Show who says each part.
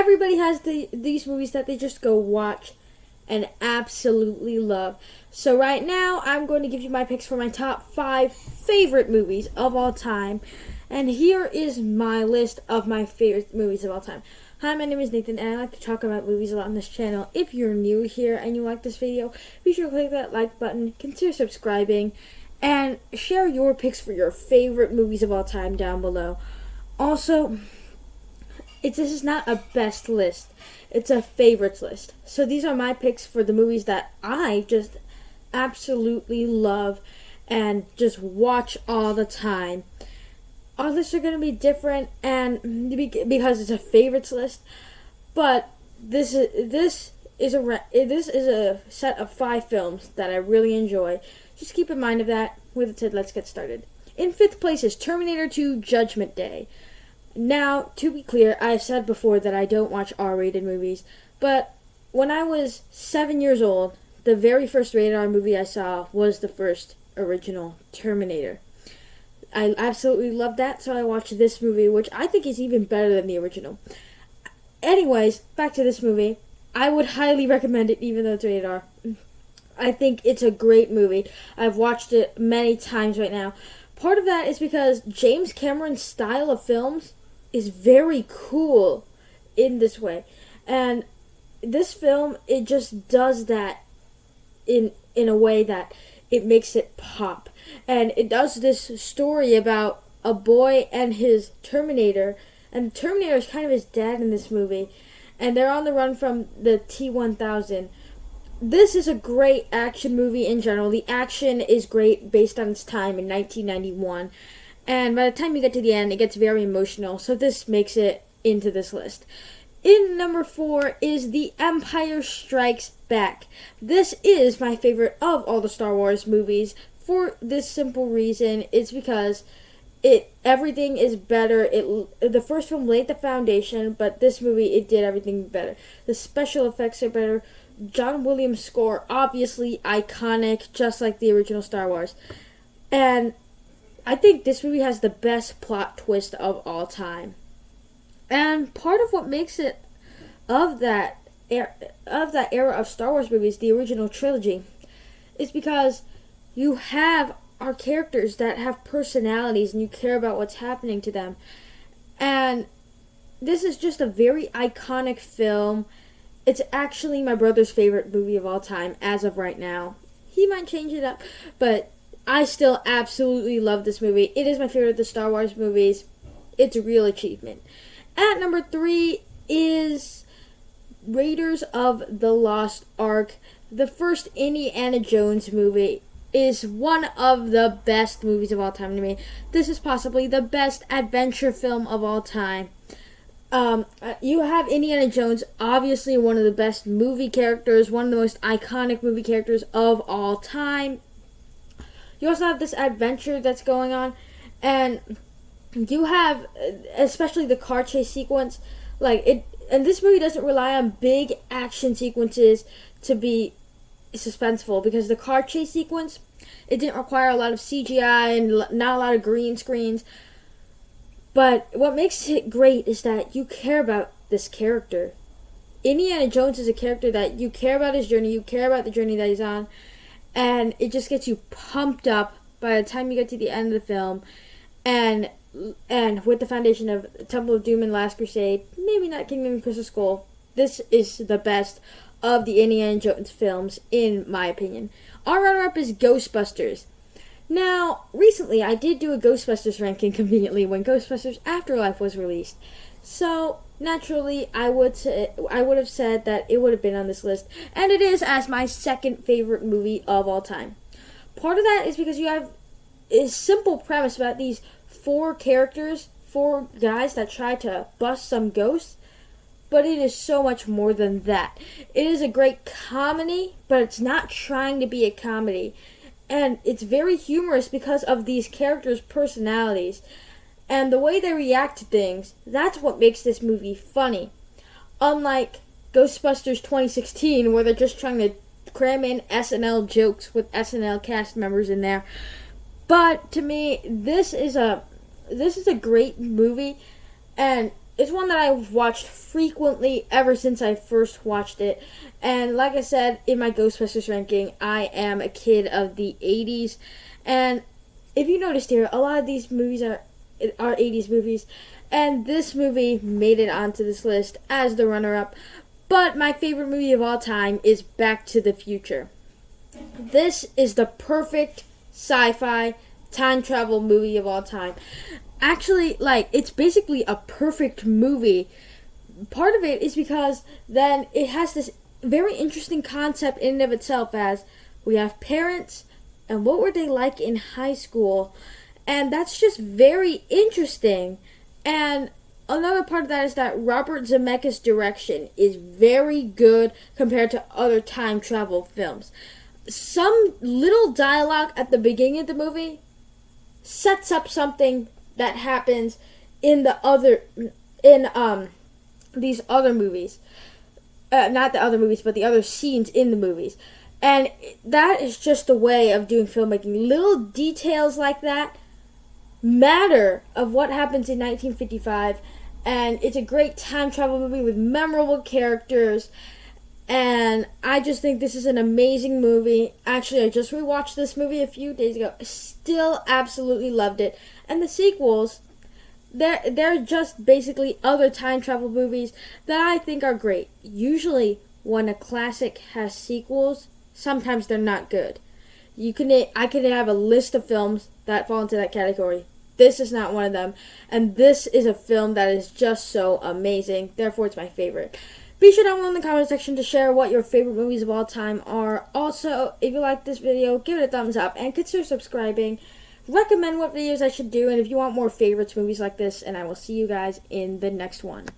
Speaker 1: everybody has these movies that they just go watch and absolutely love. So right now, I'm going to give you my picks for my top 5 favorite movies of all time. And here is my list of my favorite movies of all time. Hi, my name is Nathan, and I like to talk about movies a lot on this channel. If you're new here and you like this video, be sure to click that like button, consider subscribing, and share your picks for your favorite movies of all time down below. Also, this is not a best list. It's a favorites list. So these are my picks for the movies that I just absolutely love and just watch all the time. All lists are going to be different, and because it's a favorites list, but this is a set of 5 films that I really enjoy. Just keep in mind of that. With it said, let's get started. In 5th place is Terminator 2: Judgment Day. Now, to be clear, I have said before that I don't watch R-rated movies, but when I was 7 years old, the very first rated R movie I saw was the first original Terminator. I absolutely love that, so I watched this movie, which I think is even better than the original. Anyways, back to this movie. I would highly recommend it, even though it's rated R. I think it's a great movie. I've watched it many times right now. Part of that is because James Cameron's style of films is very cool in this way. And this film, it just does that in a way that it makes it pop. And it does this story about a boy and his Terminator. And the Terminator is kind of his dad in this movie. And they're on the run from the T-1000. This is a great action movie in general. The action is great based on its time in 1991. And by the time you get to the end, it gets very emotional. So this makes it into this list. In number 4 is The Empire Strikes Back. This is my favorite of all the Star Wars movies for this simple reason. It's because everything is better. The first film laid the foundation, but this movie, it did everything better. The special effects are better. John Williams' score, obviously iconic, just like the original Star Wars. And I think this movie has the best plot twist of all time. And part of what makes it of that era of Star Wars movies, the original trilogy, is because you have our characters that have personalities and you care about what's happening to them. And this is just a very iconic film. It's actually my brother's favorite movie of all time as of right now. He might change it up, but I still absolutely love this movie. It is my favorite of the Star Wars movies. It's a real achievement. At number 3 is Raiders of the Lost Ark. The first Indiana Jones movie is one of the best movies of all time to me. This is possibly the best adventure film of all time. You have Indiana Jones, obviously one of the best movie characters, one of the most iconic movie characters of all time. You also have this adventure that's going on, and you have, especially the car chase sequence, and this movie doesn't rely on big action sequences to be suspenseful, because the car chase sequence, it didn't require a lot of CGI and not a lot of green screens. But what makes it great is that you care about this character. Indiana Jones is a character that you care about his journey, you care about the journey that he's on, and it just gets you pumped up by the time you get to the end of the film. And with the foundation of Temple of Doom and Last Crusade, maybe not Kingdom of Crystal Skull, this is the best of the Indiana Jones films, in my opinion. Our runner-up is Ghostbusters. Now, recently I did do a Ghostbusters ranking conveniently when Ghostbusters Afterlife was released. So, naturally, I would have said that it would have been on this list, and it is as my second favorite movie of all time. Part of that is because you have a simple premise about these 4 characters, 4 guys that try to bust some ghosts, but it is so much more than that. It is a great comedy, but it's not trying to be a comedy. And it's very humorous because of these characters' personalities. And the way they react to things, that's what makes this movie funny. Unlike Ghostbusters 2016, where they're just trying to cram in SNL jokes with SNL cast members in there. But to me, this is a great movie, and it's one that I've watched frequently ever since I first watched it. And like I said, in my Ghostbusters ranking, I am a kid of the 80s. And if you noticed here, a lot of these movies are 80s movies. And this movie made it onto this list as the runner-up. But my favorite movie of all time is Back to the Future. This is the perfect sci-fi time travel movie of all time. Actually, like, it's basically a perfect movie. Part of it is because then it has this very interesting concept in and of itself, as we have parents and what were they like in high school, and that's just very interesting. And another part of that is that Robert Zemeckis' direction is very good compared to other time travel films. Some little dialogue at the beginning of the movie sets up something that happens in these other movies. Not the other movies, but the other scenes in the movies. And that is just a way of doing filmmaking. Little details like that matter of what happens in 1955. And it's a great time travel movie with memorable characters. And I just think this is an amazing movie. Actually, I just rewatched this movie a few days ago. I still absolutely loved it. And the sequels, they're just basically other time travel movies that I think are great. Usually, when a classic has sequels, sometimes they're not good. I could have a list of films that fall into that category. This is not one of them. And this is a film that is just so amazing. Therefore, it's my favorite. Be sure down below in the comment section to share what your favorite movies of all time are. Also, if you like this video, give it a thumbs up and consider subscribing. Recommend what videos I should do, and if you want more favorites movies like this, and I will see you guys in the next one.